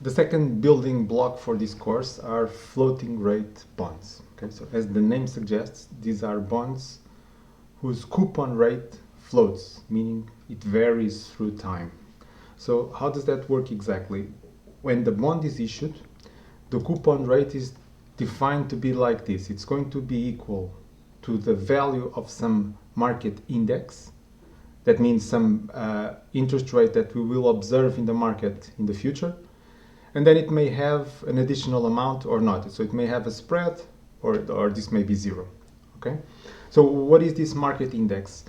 The second building block for this course are floating rate bonds. Okay, so as the name suggests, these are bonds whose coupon rate floats, meaning it varies through time. So how does that work exactly? When the bond is issued, the coupon rate is defined to be like this. It's going to be equal to the value of some market index. That means some interest rate that we will observe in the market in the future. And then it may have an additional amount or not. So it may have a spread or this may be zero. Okay. So what is this market index?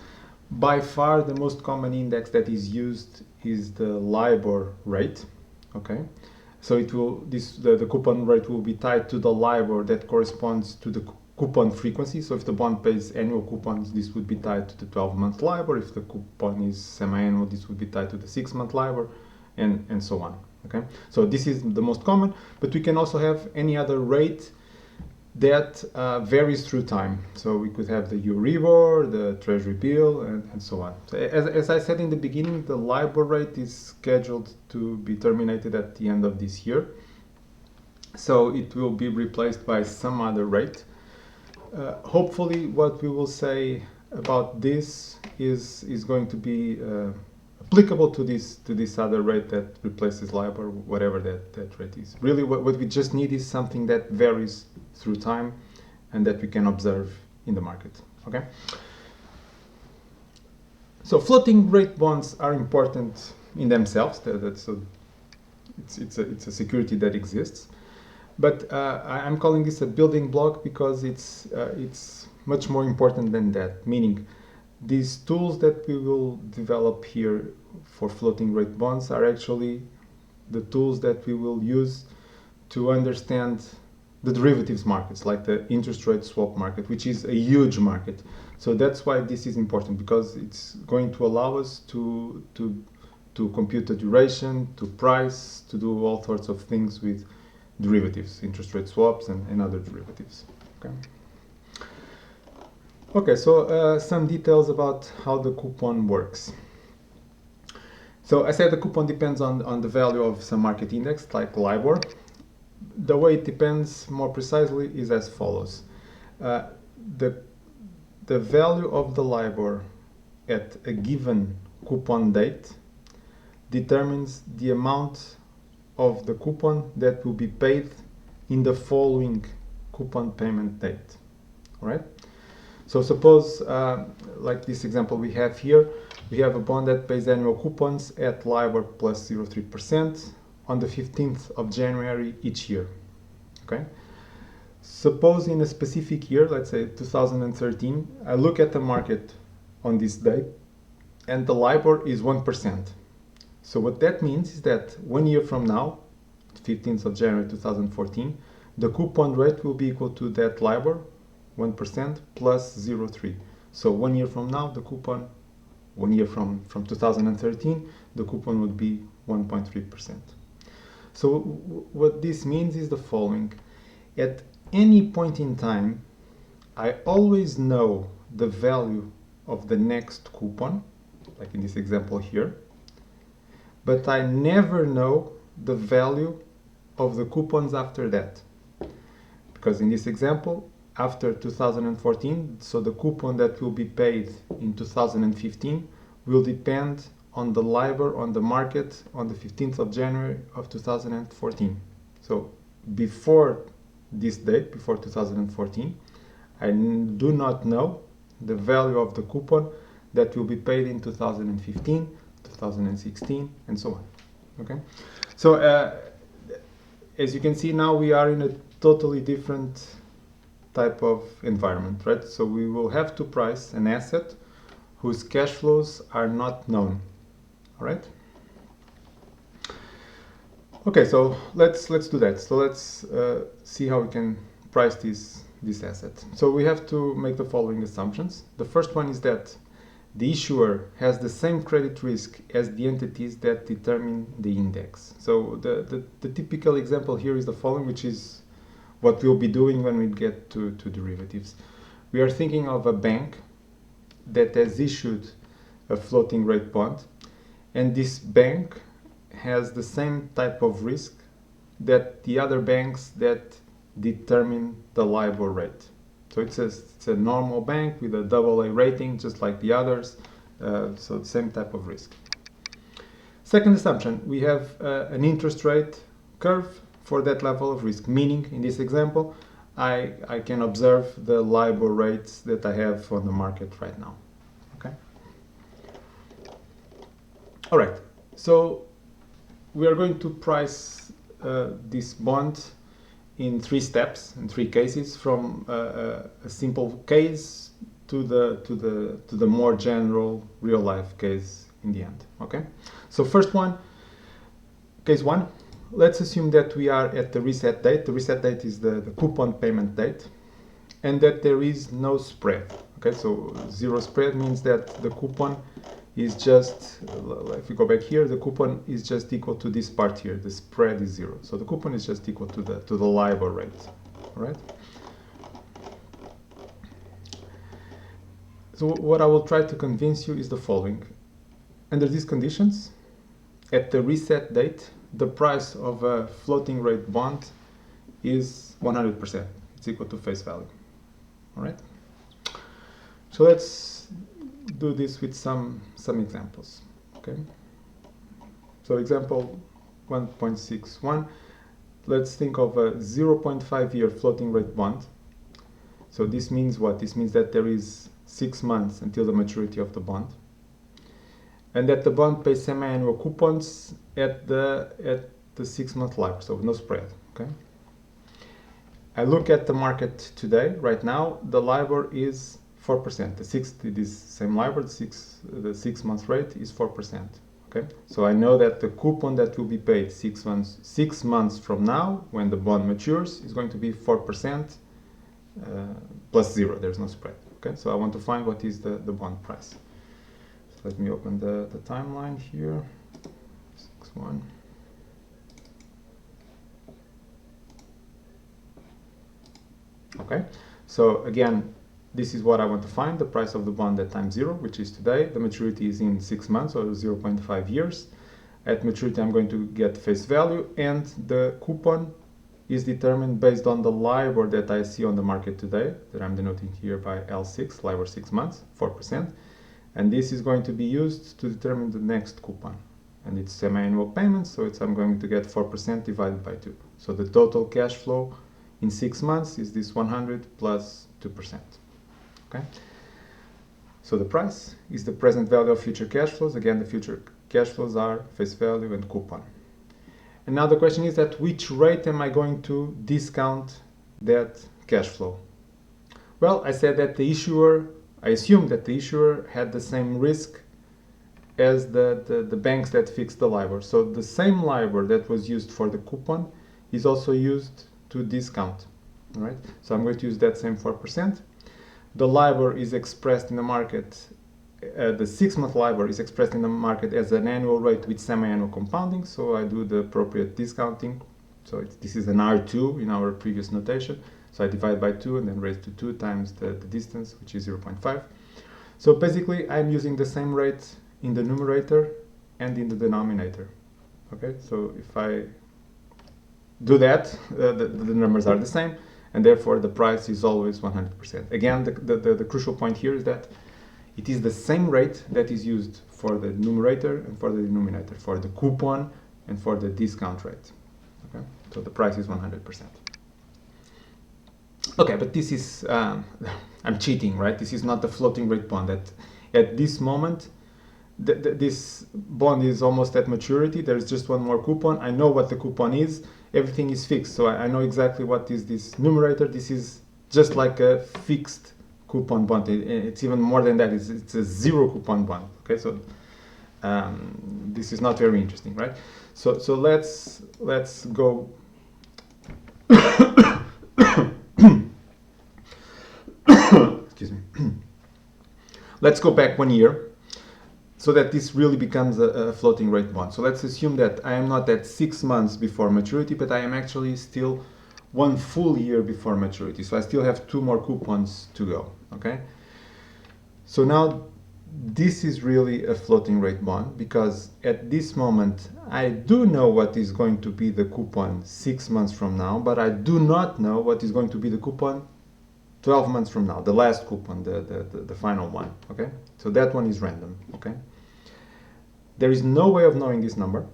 By far the most common index that is used is the LIBOR rate. Okay. So it will the coupon rate will be tied to the LIBOR that corresponds to the coupon frequency. So if the bond pays annual coupons, this would be tied to the 12-month LIBOR. If the coupon is semi-annual, this would be tied to the 6-month LIBOR, and so on. Okay, so this is the most common, but we can also have any other rate that varies through time. So we could have the Euribor, the Treasury bill, and so on. So as I said in the beginning, the LIBOR rate is scheduled to be terminated at the end of this year. So it will be replaced by some other rate. Hopefully what we will say about this is going to be applicable to this other rate that replaces LIBOR, whatever that rate is. Really what we just need is something that varies through time and that we can observe in the market. Okay. So floating rate bonds are important in themselves. It's a security that exists. But I'm calling this a building block because it's much more important than that. Meaning, these tools that we will develop here for floating rate bonds are actually the tools that we will use to understand the derivatives markets, like the interest rate swap market, which is a huge market. So that's why this is important, because it's going to allow us to compute the duration, to price, to do all sorts of things with derivatives, interest rate swaps, and other derivatives. Okay. Okay, so some details about how the coupon works. So I said the coupon depends on the value of some market index, like LIBOR. The way it depends more precisely is as follows. The value of the LIBOR at a given coupon date determines the amount of the coupon that will be paid in the following coupon payment date. All right? So suppose, like this example we have here, we have a bond that pays annual coupons at LIBOR plus 0.3% on the 15th of January each year. Okay? Suppose in a specific year, let's say 2013, I look at the market on this day and the LIBOR is 1%. So what that means is that 1 year from now, 15th of January 2014, the coupon rate will be equal to that LIBOR, 1% plus 0.3. So 1 year from now, the coupon, 1 year from 2013, the coupon would be 1.3%. So what this means is the following. At any point in time, I always know the value of the next coupon, like in this example here, but I never know the value of the coupons after that. Because in this example, after 2014, so the coupon that will be paid in 2015 will depend on the LIBOR on the market on the 15th of January of 2014. So before this date, before 2014, I do not know the value of the coupon that will be paid in 2015, 2016, and so on. Okay, so as you can see now, we are in a totally different type of environment, right? So we will have to price an asset whose cash flows are not known. All right. Okay, so let's do that. So let's see how we can price this asset. So we have to make the following assumptions. The first one is that the issuer has the same credit risk as the entities that determine the index. So the typical example here is the following, which is what we'll be doing when we get to derivatives. We are thinking of a bank that has issued a floating rate bond, and this bank has the same type of risk that the other banks that determine the LIBOR rate. So it's a normal bank with a AA rating, just like the others, so the same type of risk. Second assumption, we have an interest rate curve for that level of risk, meaning in this example, I can observe the LIBOR rates that I have on the market right now. Okay. All right. So we are going to price this bond in 3 steps, in 3 cases, from a simple case to the more general real life case in the end. Okay. So first one, case 1. Let's assume that we are at the reset date. The reset date is the coupon payment date, and that there is no spread. Okay, so 0 spread means that the coupon is just, if we go back here, the coupon is just equal to this part here. The spread is 0. So the coupon is just equal to the LIBOR rate. All right. So what I will try to convince you is the following. Under these conditions, at the reset date, the price of a floating rate bond is 100%. It's equal to face value. All right. So let's do this with some examples. Okay. So example 1.61. Let's think of a 0.5-year floating rate bond. So this means what? This means that there is 6 months until the maturity of the bond, and that the bond pays semi-annual coupons at the 6-month LIBOR, so no spread. Okay. I look at the market today. Right now, the LIBOR is 4%. This same LIBOR, the 6-month rate is 4%. Okay. So I know that the coupon that will be paid 6 months from now, when the bond matures, is going to be 4% plus 0. There's no spread. Okay. So I want to find what is the bond price. Let me open the timeline here. 6-1. Okay, so again, this is what I want to find, the price of the bond at time 0, which is today. The maturity is in 6 months, or 0.5 years. At maturity, I'm going to get face value, and the coupon is determined based on the LIBOR that I see on the market today, that I'm denoting here by L6, LIBOR 6 months, 4%. And this is going to be used to determine the next coupon. And it's semi-annual payments, so I'm going to get 4% divided by 2. So the total cash flow in 6 months is this 100 plus 2%. Okay? So the price is the present value of future cash flows. Again, the future cash flows are face value and coupon. And now the question is at which rate am I going to discount that cash flow? Well, I said that I assume that the issuer had the same risk as the banks that fixed the LIBOR. So the same LIBOR that was used for the coupon is also used to discount. All right? So I'm going to use that same 4%. The LIBOR is expressed in the market, the 6-month LIBOR is expressed in the market as an annual rate with semi-annual compounding. So I do the appropriate discounting. So this is an R2 in our previous notation. So I divide by 2 and then raise to 2 times the distance, which is 0.5. So basically, I'm using the same rate in the numerator and in the denominator. Okay, so if I do that, the numbers are the same, and therefore the price is always 100%. Again, the crucial point here is that it is the same rate that is used for the numerator and for the denominator, for the coupon and for the discount rate. Okay, so the price is 100%. Okay, but this is, I'm cheating, right? This is not the floating rate bond. At this moment, this bond is almost at maturity. There's just one more coupon. I know what the coupon is. Everything is fixed. So I know exactly what is this numerator. This is just like a fixed coupon bond. It's even more than that. It's a 0 coupon bond. Okay, so this is not very interesting, right? So let's go. Excuse me. Let's go back 1 year so that this really becomes a floating rate bond. So let's assume that I am not at 6 months before maturity, but I am actually still 1 full year before maturity. So I still have 2 more coupons to go. Okay. So now this is really a floating rate bond, because at this moment I do know what is going to be the coupon 6 months from now, but I do not know what is going to be the coupon 12 months from now, the last coupon, the final one, okay? So that one is random, okay? There is no way of knowing this number.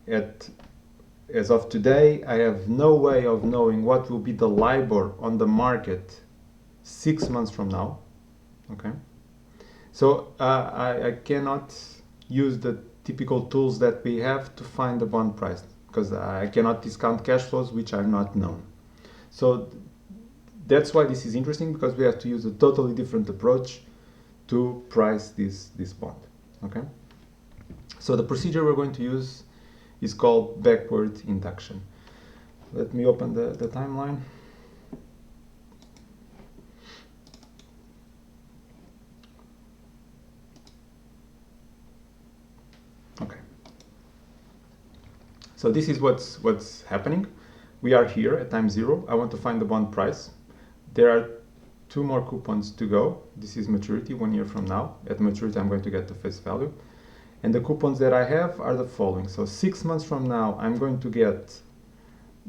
As of today, I have no way of knowing what will be the LIBOR on the market 6 months from now, okay? So I cannot use the typical tools that we have to find the bond price, because I cannot discount cash flows which are not known. So that's why this is interesting, because we have to use a totally different approach to price this bond, okay? So the procedure we're going to use is called backward induction. Let me open the timeline. Okay. So this is what's happening. We are here at time 0. I want to find the bond price. There are 2 more coupons to go. This is maturity 1 year from now. At maturity, I'm going to get the face value. And the coupons that I have are the following. So 6 months from now, I'm going to get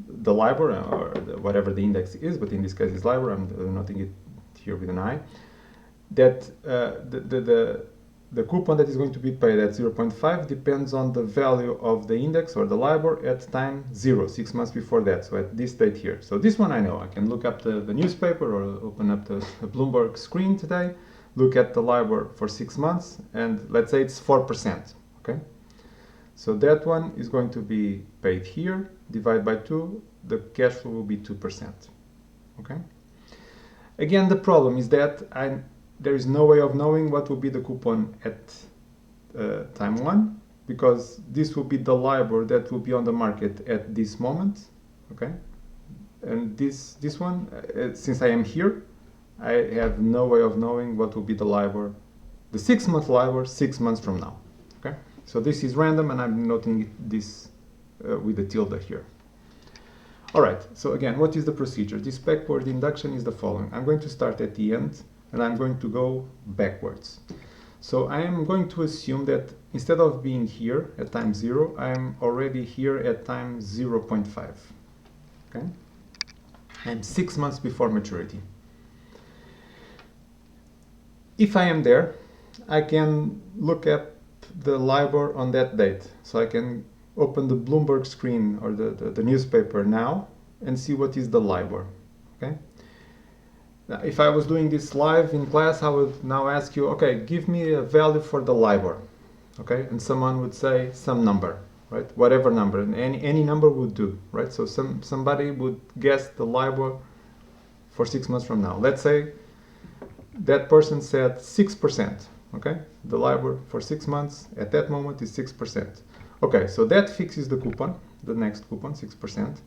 the LIBOR, or whatever the index is, but in this case it's LIBOR. I'm noting it here with an I. That the coupon that is going to be paid at 0.5 depends on the value of the index or the LIBOR at time 0, 6 months before that, so at this date here. So this one I know. I can look up the newspaper or open up the Bloomberg screen today, look at the LIBOR for 6 months, and let's say it's 4%, okay? So that one is going to be paid here, divide by 2, the cash flow will be 2%, okay? Again, the problem is that there is no way of knowing what will be the coupon at time 1, because this will be the LIBOR that will be on the market at this moment, okay? And this one, since I am here, I have no way of knowing what will be the LIBOR, the 6-month LIBOR 6 months from now, okay? So this is random, and I'm noting this with the tilde here. All right, so again, what is the procedure? This backward induction is the following. I'm going to start at the end, and I'm going to go backwards. So I am going to assume that instead of being here at time 0, I'm already here at time 0.5, okay? I'm 6 months before maturity. If I am there, I can look at the LIBOR on that date. So I can open the Bloomberg screen or the newspaper now and see what is the LIBOR, okay? Now, if I was doing this live in class, I would now ask you, okay, give me a value for the LIBOR, okay? And someone would say some number, right? Whatever number, and any number would do, right? So somebody would guess the LIBOR for 6 months from now. Let's say that person said 6%, okay? The LIBOR for 6 months at that moment is 6%. Okay, so that fixes the coupon, the next coupon, 6%.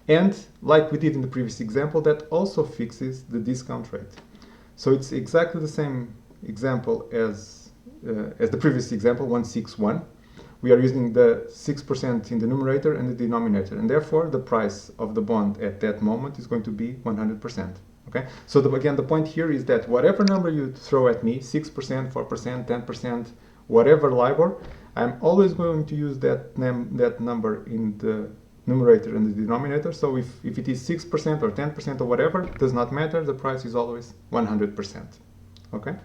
And like we did in the previous example, that also fixes the discount rate. So it's exactly the same example as the previous example, 161. We are using the 6% in the numerator and the denominator, and therefore the price of the bond at that moment is going to be 100%. Okay? So again, the point here is that whatever number you throw at me, 6%, 4%, 10%, whatever LIBOR, I'm always going to use that number in the numerator and the denominator. So if it is 6% or 10% or whatever, it does not matter, the price is always 100%. Okay?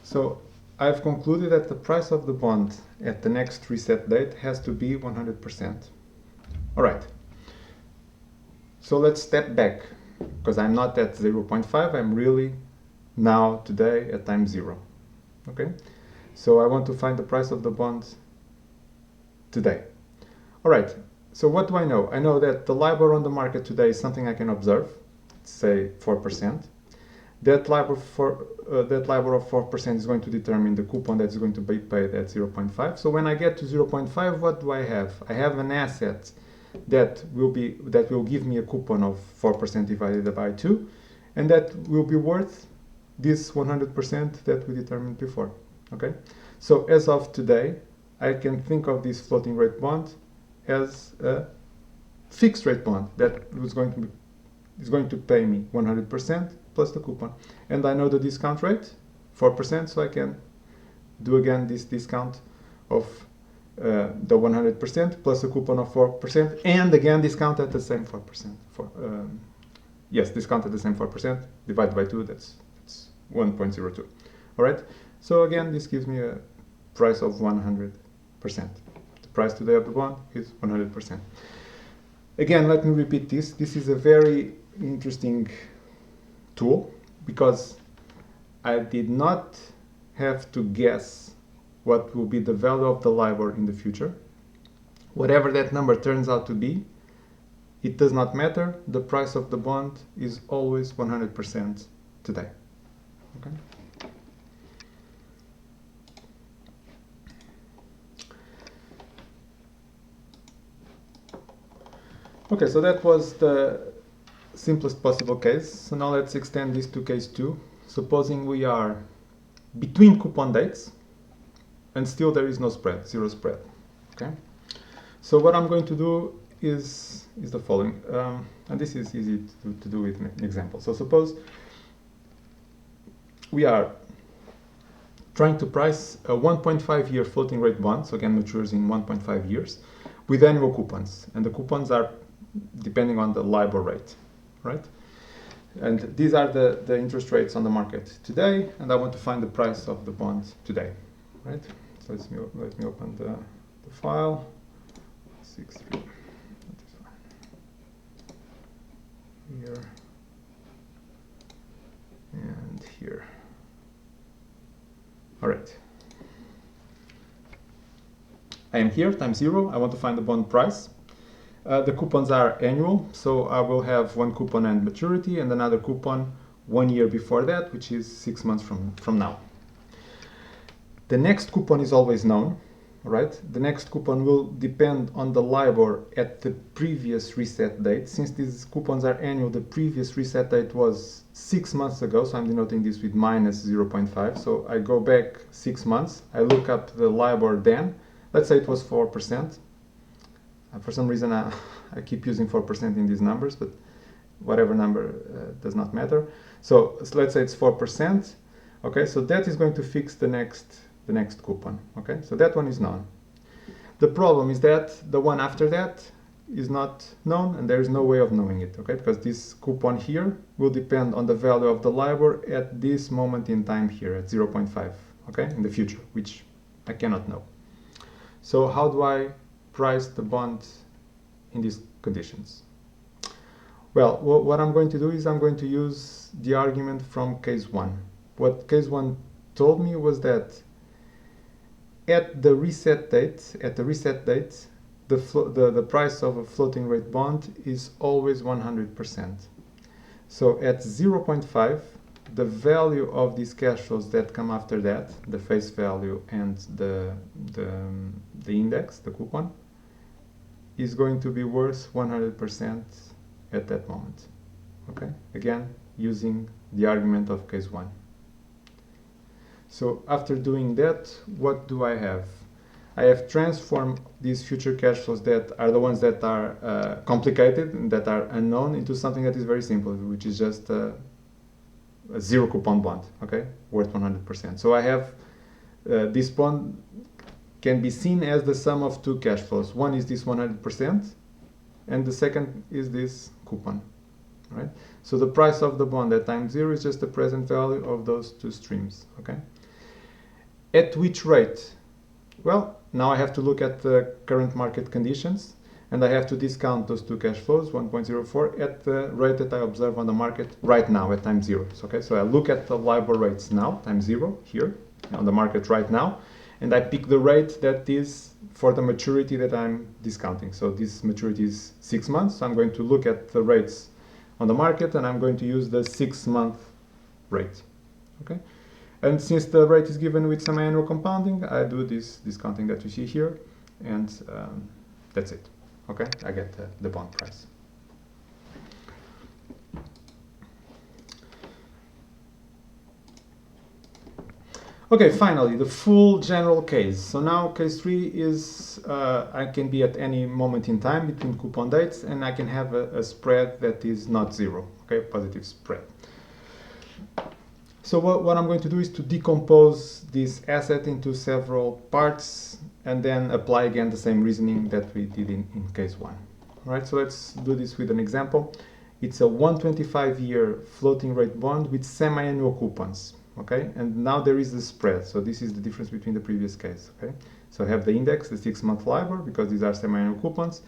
So I've concluded that the price of the bond at the next reset date has to be 100%. All right. So let's step back, because I'm not at 0.5, I'm really now today at time 0. Okay? So I want to find the price of the bond today. All right, so what do I know? I know that the LIBOR on the market today is something I can observe, say 4%. That LIBOR of 4% is going to determine the coupon that's going to be paid at 0.5. So when I get to 0.5, what do I have? I have an asset that will give me a coupon of 4% divided by 2, and that will be worth this 100% that we determined before. Okay? So as of today, I can think of this floating rate bond as a fixed rate bond that is going to pay me 100% plus the coupon. And I know the discount rate, 4%, so I can do again this discount of the 100% plus a coupon of 4%, and again discount at the same 4%. Yes, discount at the same 4%, divided by 2, that's 1.02. All right, so again, this gives me a price of 100%. The price today of the bond is 100%. Again, let me repeat this. This is a very interesting tool because I did not have to guess what will be the value of the LIBOR in the future. Whatever that number turns out to be, it does not matter. The price of the bond is always 100% today. Okay? Okay, so that was the simplest possible case. So now let's extend this to case 2. Supposing we are between coupon dates and still there is no spread, zero spread. Okay. So what I'm going to do is the following, and this is easy to do with an example. So suppose we are trying to price a 1.5-year floating rate bond, so again matures in 1.5 years, with annual coupons, and the coupons are depending on the LIBOR rate, right? And these are the interest rates on the market today, and I want to find the price of the bond today, right? So let me open the file. 6.3. Here and here. All right. I am here, time 0. I want to find the bond price. The coupons are annual, so I will have one coupon at maturity and another coupon 1 year before that, which is 6 months from now. The next coupon is always known, right? The next coupon will depend on the LIBOR at the previous reset date. Since these coupons are annual, the previous reset date was 6 months ago, so I'm denoting this with minus 0.5. So I go back 6 months, I look up the LIBOR then. Let's say it was 4%. For some reason, I keep using 4% in these numbers, but whatever number does not matter. So let's say it's 4%. Okay, so that is going to fix the next coupon. Okay, so that one is known. The problem is that the one after that is not known, and there is no way of knowing it. Okay, because this coupon here will depend on the value of the LIBOR at this moment in time here at 0.5. Okay, in the future, which I cannot know. So how do I price the bond in these conditions? Well, what I'm going to do is I'm going to use the argument from case 1. What case 1 told me was that at the reset date, the price of a floating rate bond is always 100%. So at 0.5, the value of these cash flows that come after that, the face value and the index, the coupon, is going to be worth 100% at that moment. Okay, again, using the argument of case 1. So after doing that, what do I have? I have transformed these future cash flows that are the ones that are complicated and that are unknown into something that is very simple, which is just a zero coupon bond, okay, worth 100%. So I have this bond can be seen as the sum of two cash flows. One is this 100%, and the second is this coupon, right? So the price of the bond at time 0 is just the present value of those two streams, okay? At which rate? Well, now I have to look at the current market conditions, and I have to discount those two cash flows, 1.04, at the rate that I observe on the market right now at time 0. So, okay, so I look at the LIBOR rates now, time 0, here, on the market right now, and I pick the rate that is for the maturity that I'm discounting. So this maturity is 6 months, so I'm going to look at the rates on the market, and I'm going to use the 6-month rate, okay? And since the rate is given with some annual compounding, I do this discounting that you see here, and that's it. Okay, I get the bond price. Okay, finally, the full general case. So now case 3 is, I can be at any moment in time between coupon dates, and I can have a spread that is not 0, okay, positive spread. So what I'm going to do is to decompose this asset into several parts and then apply again the same reasoning that we did in case one. All right, so let's do this with an example. It's a 125-year floating rate bond with semi-annual coupons, okay? And now there is the spread, so this is the difference between the previous case, okay? So I have the index, the 6-month LIBOR, because these are semi-annual coupons,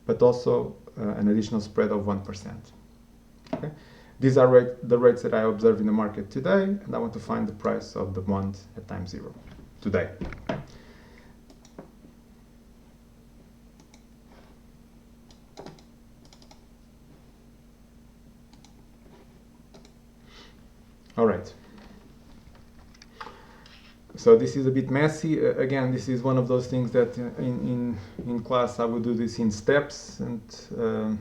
but also an additional spread of 1%, okay? These are the rates that I observe in the market today, and I want to find the price of the bond at time zero today. All right. So this is a bit messy. Again, this is one of those things that in class I would do this in steps and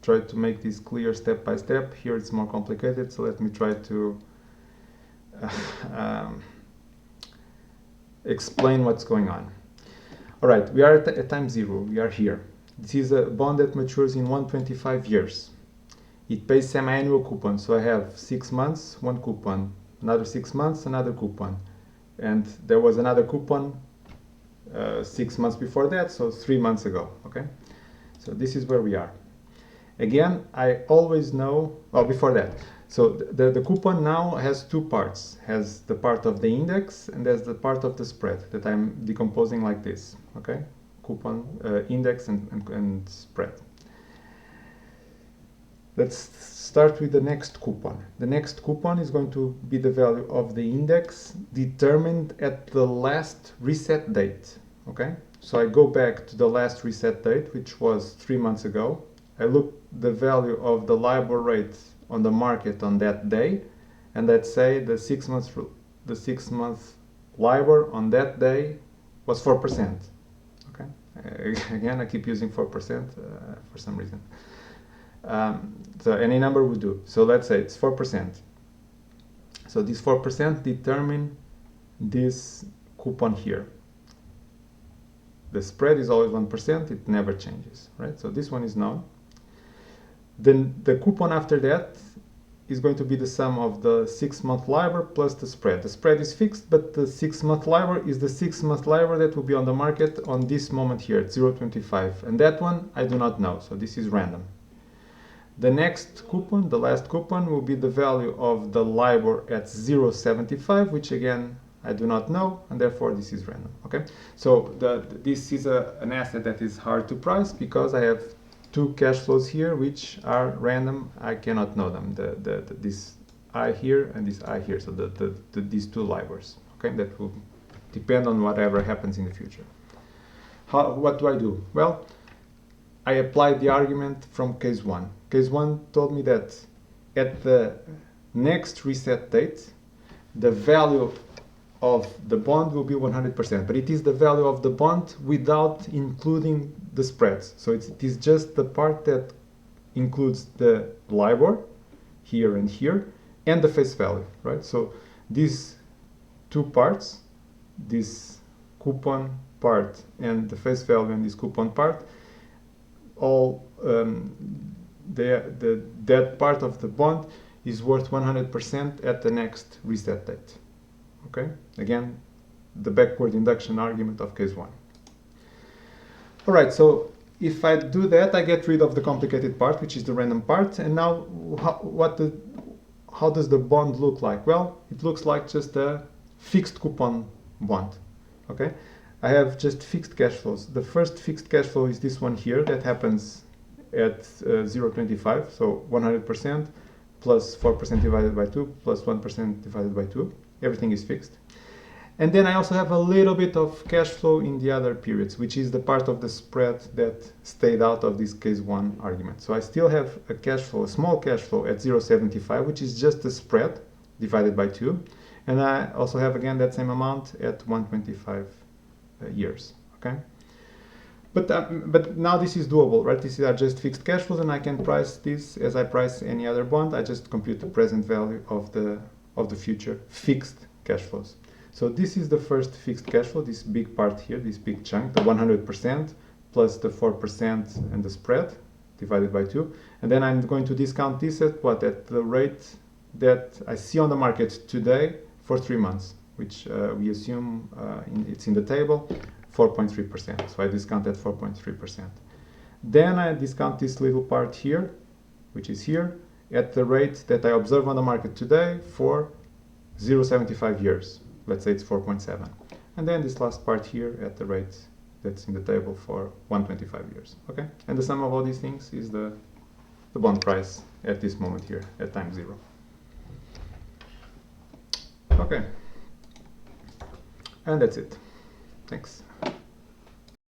try to make this clear step by step. Here it's more complicated, so let me try to explain what's going on. All right, we are at time zero. We are here. This is a bond that matures in 125 years. It pays semi-annual coupon, so I have 6 months, one coupon, another 6 months, another coupon. And there was another coupon 6 months before that, so 3 months ago, okay? So this is where we are. Again, I always know, well, before that. So the coupon now has two parts. Has the part of the index and there's the part of the spread that I'm decomposing like this, okay? Coupon, index and spread. Let's start with the next coupon. The next coupon is going to be the value of the index determined at the last reset date, okay? So I go back to the last reset date, which was 3 months ago. I look the value of the LIBOR rate on the market on that day, and let's say the 6 month LIBOR on that day was 4%. Okay, again I keep using 4% for some reason. So any number would do. So let's say it's 4%. So this 4% determine this coupon here. The spread is always 1%, it never changes, right? So this one is known. Then the coupon after that is going to be the sum of the 6 month LIBOR plus the spread. The spread is fixed, but the 6 month LIBOR is the 6 month LIBOR that will be on the market on this moment here at 0.25. And that one I do not know, so this is random. The next coupon, the last coupon, will be the value of the LIBOR at 0.75, which again I do not know, and therefore this is random. Okay, so this is an asset that is hard to price because I have two cash flows here which are random. I cannot know them. This I here and this I here. So these two LIBORs. Okay, that will depend on whatever happens in the future. What do I do? Well, I applied the argument from case one. Case one told me that at the next reset date, the value of the bond will be 100%, but it is the value of the bond without including the spreads. So it is just the part that includes the LIBOR here and here and the face value, right? So these two parts, this coupon part and the face value and this coupon part, all that part of the bond is worth 100% at the next reset date. Okay, again, the backward induction argument of case one. All right, so if I do that, I get rid of the complicated part, which is the random part. And now, how does the bond look like? Well, it looks like just a fixed coupon bond. Okay, I have just fixed cash flows. The first fixed cash flow is this one here that happens at 0.25, so 100% plus 4% divided by 2 plus 1% divided by 2. Everything is fixed. And then I also have a little bit of cash flow in the other periods, which is the part of the spread that stayed out of this case one argument. So I still have a cash flow, a small cash flow at 0.75, which is just the spread divided by 2. And I also have again that same amount at 125 years. Okay. But now this is doable, right? These are just fixed cash flows, and I can price this as I price any other bond. I just compute the present value of the future fixed cash flows. So this is the first fixed cash flow, this big part here, this big chunk, the 100% plus the 4% and the spread divided by 2. And then I'm going to discount this at what? At the rate that I see on the market today for 3 months, which we assume it's in the table, 4.3%. So I discount at 4.3%. Then I discount this little part here, which is here, at the rate that I observe on the market today for 0.75 years. Let's say it's 4.7. And then this last part here at the rate that's in the table for 125 years. Okay? And the sum of all these things is the bond price at this moment here at time 0. Okay. And that's it. Thanks.